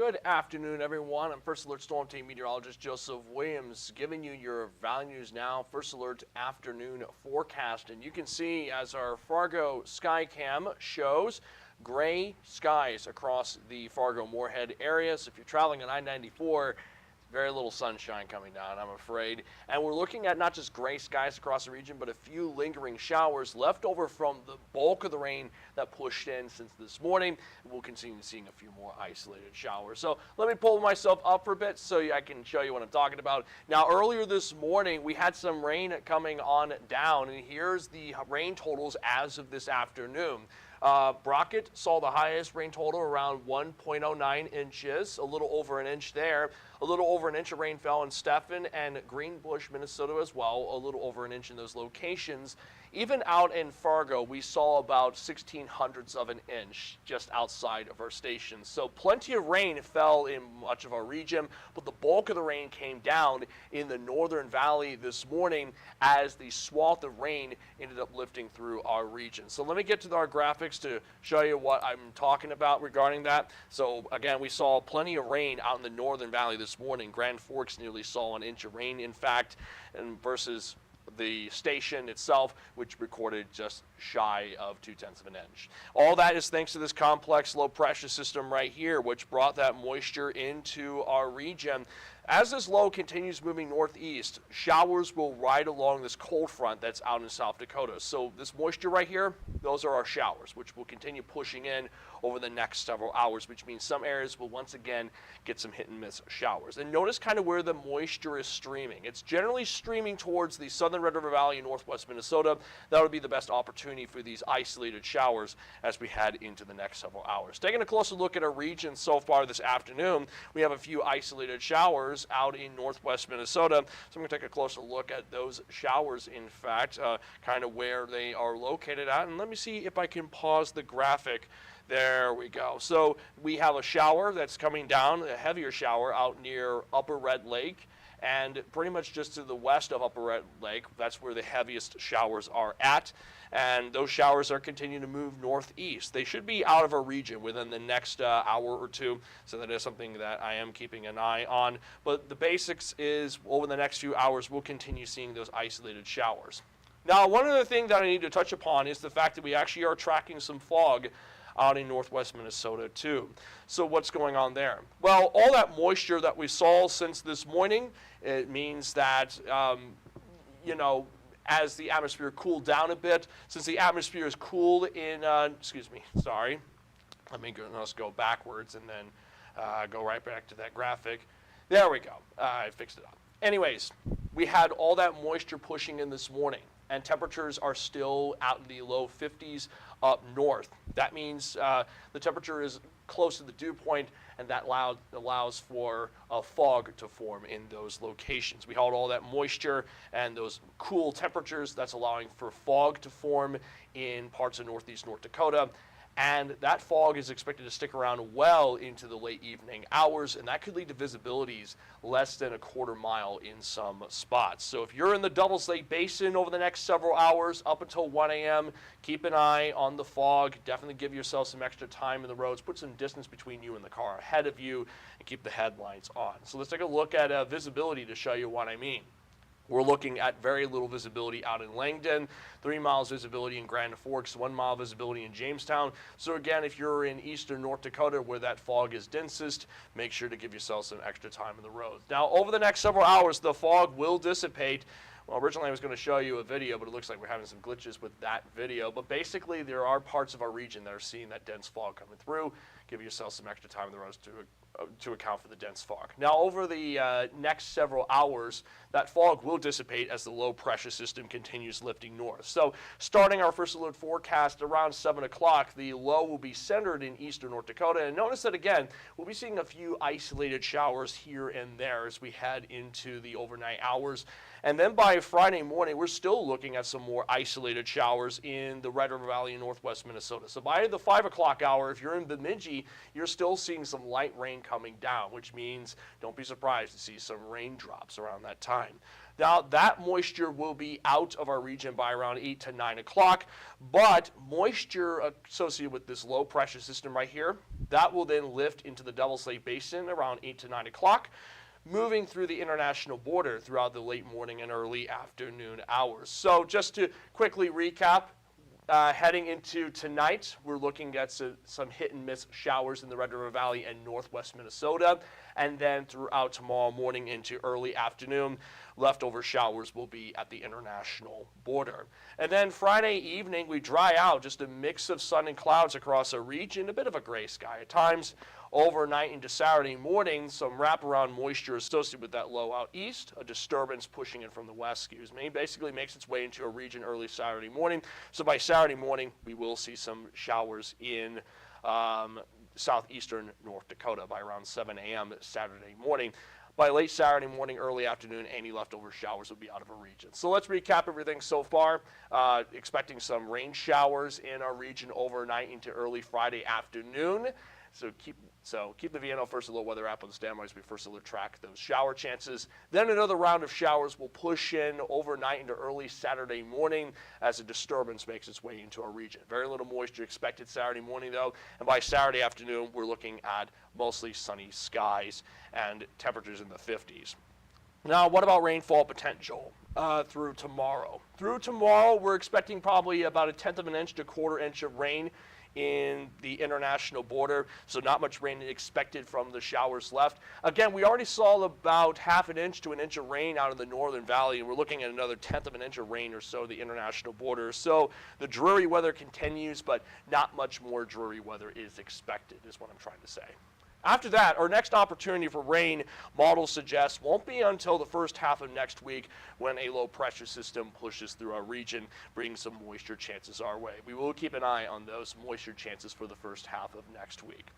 Good afternoon, everyone. I'm First Alert Storm Team meteorologist Joseph Williams, giving you your Valley News Now First Alert Afternoon Forecast. And you can see, as our Fargo Skycam shows, gray skies across the Fargo-Moorhead area. So if you're traveling on I-94, very little sunshine coming down, I'm afraid. And we're looking at not just gray skies across the region, but a few lingering showers left over from the bulk of the rain that pushed in since this morning. We'll continue seeing a few more isolated showers. So let me pull myself up for a bit so I can show you what I'm talking about. Now, earlier this morning, we had some rain coming on down, and here's the rain totals as of this afternoon. Brockett saw the highest rain total around 1.09 inches, a little over an inch there. A little over an inch of rain fell in Stephen and Greenbush, Minnesota as well, a little over an inch in those locations. Even out in Fargo, we saw about 0.16 of an inch just outside of our station. So plenty of rain fell in much of our region, but the bulk of the rain came down in the Northern Valley this morning as the swath of rain ended up lifting through our region. So let me get to our graphics to show you what I'm talking about regarding that. So again, we saw plenty of rain out in the Northern Valley this morning. Grand Forks nearly saw an inch of rain, in fact, and versus the station itself, which recorded just shy of 0.2 of an inch. All that is thanks to this complex low pressure system right here, which brought that moisture into our region. As this low continues moving northeast, showers will ride along this cold front that's out in South Dakota. So this moisture right here, those are our showers, which will continue pushing in over the next several hours, which means some areas will once again get some hit and miss showers. And notice kind of where the moisture is streaming. It's generally streaming towards the southern Red River Valley in northwest Minnesota. That would be the best opportunity for these isolated showers as we head into the next several hours. Taking a closer look at our region so far this afternoon, we have a few isolated showers out in northwest Minnesota. So I'm going to take a closer look at those showers, in fact, kind of where they are located at. And let me see if I can pause the graphic. There we go. So we have a shower that's coming down, a heavier shower out near Upper Red Lake, and pretty much just to the west of Upper Red Lake. That's where the heaviest showers are at. And those showers are continuing to move northeast. They should be out of our region within the next hour or two, so that is something that I am keeping an eye on. But the basics is over the next few hours, we'll continue seeing those isolated showers. Now, one other thing that I need to touch upon is the fact that we actually are tracking some fog out in northwest Minnesota too. So what's going on there? Well, all that moisture that we saw since this morning, it means that, as the atmosphere cooled down a bit, since the atmosphere is cool in, let's go backwards and then go right back to that graphic. There we go, I fixed it up. Anyways, we had all that moisture pushing in this morning, and temperatures are still out in the low 50s up north. That means the temperature is close to the dew point, and that allows for a fog to form in those locations. We held all that moisture and those cool temperatures. That's allowing for fog to form in parts of northeast North Dakota. And that fog is expected to stick around well into the late evening hours, and that could lead to visibilities less than a quarter mile in some spots. So if you're in the Devils Lake Basin over the next several hours up until 1 a.m., keep an eye on the fog. Definitely give yourself some extra time in the roads. Put some distance between you and the car ahead of you, and keep the headlights on. So let's take a look at visibility to show you what I mean. We're looking at very little visibility out in Langdon, 3 miles visibility in Grand Forks, 1 mile visibility in Jamestown. So again, if you're in eastern North Dakota where that fog is densest, make sure to give yourself some extra time in the road. Now, over the next several hours, the fog will dissipate. Well, originally I was going to show you a video, but it looks like we're having some glitches with that video. But basically, there are parts of our region that are seeing that dense fog coming through. Give yourself some extra time in the roads to account for the dense fog. Now, over the next several hours, that fog will dissipate as the low pressure system continues lifting north. So starting our first alert forecast around 7 o'clock, the low will be centered in eastern North Dakota. And notice that again, we'll be seeing a few isolated showers here and there as we head into the overnight hours. And then by Friday morning, we're still looking at some more isolated showers in the Red River Valley in northwest Minnesota. So by the 5 o'clock hour, if you're in Bemidji, you're still seeing some light rain coming down, which means don't be surprised to see some raindrops around that time. Now, that moisture will be out of our region by around 8 to 9 o'clock, but moisture associated with this low pressure system right here, That will then lift into the Devil's Lake Basin around 8 to 9 o'clock, moving through the international border throughout the late morning and early afternoon hours. So just to quickly recap, heading into tonight, we're looking at some hit and miss showers in the Red River Valley and northwest Minnesota. And then throughout tomorrow morning into early afternoon, leftover showers will be at the international border. And then Friday evening, we dry out, just a mix of sun and clouds across our region, a bit of a gray sky at times. Overnight into Saturday morning, some wraparound moisture associated with that low out east, a disturbance pushing in from the west, basically makes its way into a region early Saturday morning. So by Saturday morning, we will see some showers in southeastern North Dakota by around 7 a.m. Saturday morning. By late Saturday morning, early afternoon, any leftover showers will be out of our region. So let's recap everything so far. Expecting some rain showers in our region overnight into early Friday afternoon. So keep the VNN First Alert Weather app on standby as we First Alert track those shower chances. Then another round of showers will push in overnight into early Saturday morning as a disturbance makes its way into our region. Very little moisture expected Saturday morning, though. And by Saturday afternoon, we're looking at mostly sunny skies and temperatures in the 50s. Now, what about rainfall potential through tomorrow? Through tomorrow, we're expecting probably about 1/10 of an inch to 1/4 inch of rain in the international border, so not much rain expected from the showers left. Again, we already saw about 1/2 inch to 1 inch of rain out of the northern valley, and we're looking at another 1/10 of an inch of rain or so the international border. So the dreary weather continues, but not much more dreary weather is expected, is what I'm trying to say. After that, our next opportunity for rain, models suggest, won't be until the first half of next week when a low pressure system pushes through our region, bringing some moisture chances our way. We will keep an eye on those moisture chances for the first half of next week.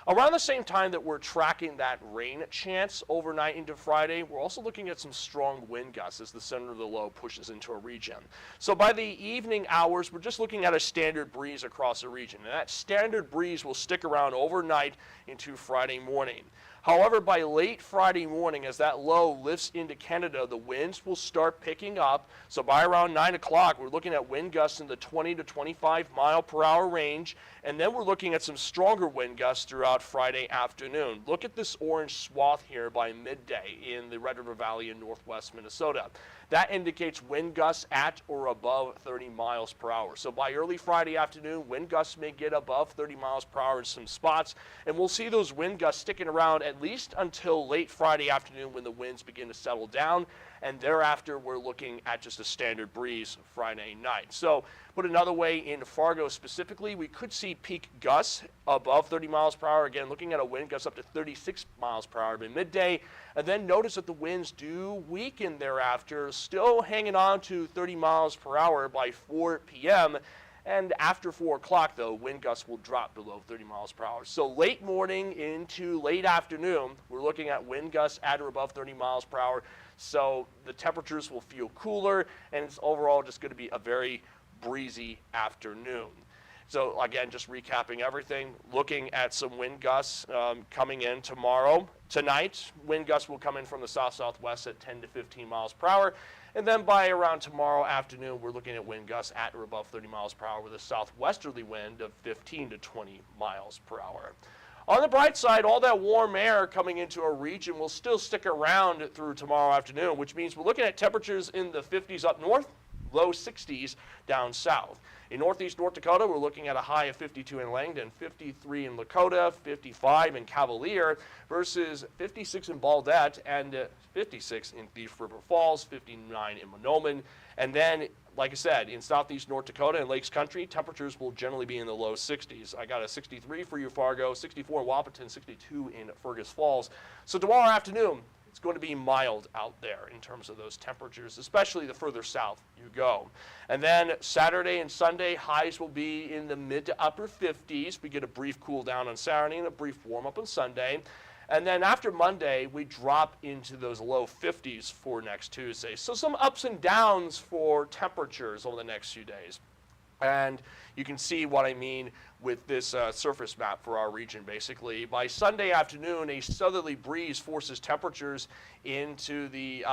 Around the same time that we're tracking that rain chance overnight into Friday, we're also looking at some strong wind gusts as the center of the low pushes into a region. So by the evening hours, we're just looking at a standard breeze across the region. And that standard breeze will stick around overnight into Friday morning. However, by late Friday morning, as that low lifts into Canada, the winds will start picking up. So by around 9 o'clock, we're looking at wind gusts in the 20 to 25 mile per hour range. And then we're looking at some stronger wind gusts throughout Friday afternoon. Look at this orange swath here by midday in the Red River Valley in northwest Minnesota. That indicates wind gusts at or above 30 miles per hour. So by early Friday afternoon, wind gusts may get above 30 miles per hour in some spots, and we'll see those wind gusts sticking around at least until late Friday afternoon when the winds begin to settle down, and thereafter we're looking at just a standard breeze Friday night. So put another way, in Fargo specifically, we could see peak gusts above 30 miles per hour. Again, looking at a wind gust up to 36 miles per hour by midday. And then notice that the winds do weaken thereafter, still hanging on to 30 miles per hour by 4 p.m. And after 4 o'clock, though, wind gusts will drop below 30 miles per hour. So late morning into late afternoon, we're looking at wind gusts at or above 30 miles per hour. So the temperatures will feel cooler, and it's overall just going to be a very breezy afternoon. So again, just recapping everything, looking at some wind gusts coming in tomorrow. Tonight, wind gusts will come in from the south-southwest at 10 to 15 miles per hour. And then by around tomorrow afternoon, we're looking at wind gusts at or above 30 miles per hour with a southwesterly wind of 15 to 20 miles per hour. On the bright side, all that warm air coming into our region will still stick around through tomorrow afternoon, which means we're looking at temperatures in the 50s up north, low 60s down south. In northeast North Dakota, we're looking at a high of 52 in Langdon, 53 in Lakota, 55 in Cavalier, versus 56 in Baudette and 56 in Thief River Falls, 59 in Mahnomen. And then, like I said, in southeast North Dakota and Lakes Country, temperatures will generally be in the low 60s. I got a 63 for you, Fargo, 64 in Wahpeton, 62 in Fergus Falls. So tomorrow afternoon, it's going to be mild out there in terms of those temperatures, especially the further south you go. And then Saturday and Sunday, highs will be in the mid to upper 50s. We get a brief cool down on Saturday and a brief warm up on Sunday. And then after Monday, we drop into those low 50s for next Tuesday. So some ups and downs for temperatures over the next few days. And you can see what I mean with this surface map for our region, basically. By Sunday afternoon, a southerly breeze forces temperatures into the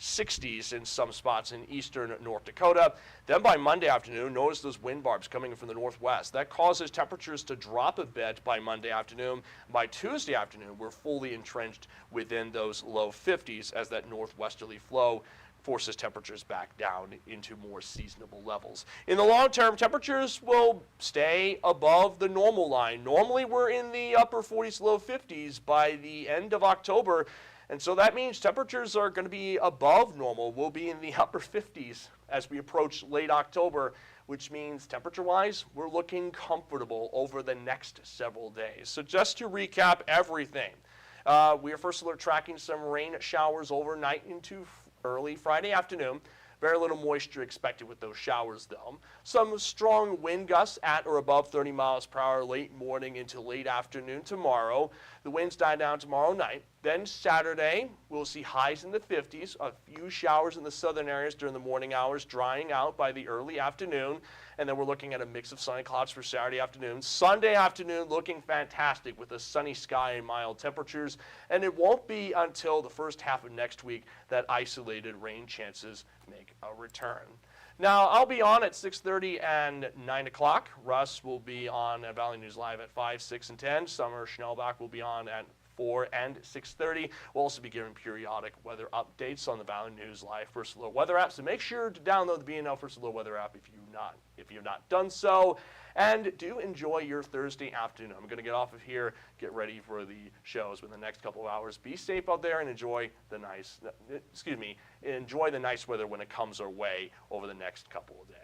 60s in some spots in eastern North Dakota. Then by Monday afternoon, notice those wind barbs coming from the northwest. That causes temperatures to drop a bit by Monday afternoon. By Tuesday afternoon, we're fully entrenched within those low 50s as that northwesterly flow forces temperatures back down into more seasonable levels. In the long term, temperatures will stay above the normal line. Normally, we're in the upper 40s, low 50s by the end of October, and so that means temperatures are going to be above normal. We'll be in the upper 50s as we approach late October, which means temperature-wise, we're looking comfortable over the next several days. So just to recap everything, we are first alert tracking some rain showers overnight into early Friday afternoon. Very little moisture expected with those showers, though. Some strong wind gusts at or above 30 miles per hour late morning into late afternoon tomorrow. The winds die down tomorrow night. Then Saturday, we'll see highs in the 50s, a few showers in the southern areas during the morning hours, drying out by the early afternoon. And then we're looking at a mix of sunny clouds for Saturday afternoon. Sunday afternoon looking fantastic with a sunny sky and mild temperatures. And it won't be until the first half of next week that isolated rain chances make a return. Now, I'll be on at 6:30 and 9 o'clock. Russ will be on at Valley News Live at 5, 6, and 10. Summer Schnellbach will be on at 4 and 6:30. We'll also be giving periodic weather updates on the Valley News Live First Alert weather app. So make sure to download the VNN First Alert weather app if you've not done so. And do enjoy your Thursday afternoon. I'm going to get off of here, get ready for the shows within the next couple of hours. Be safe out there and enjoy the nice weather when it comes our way over the next couple of days.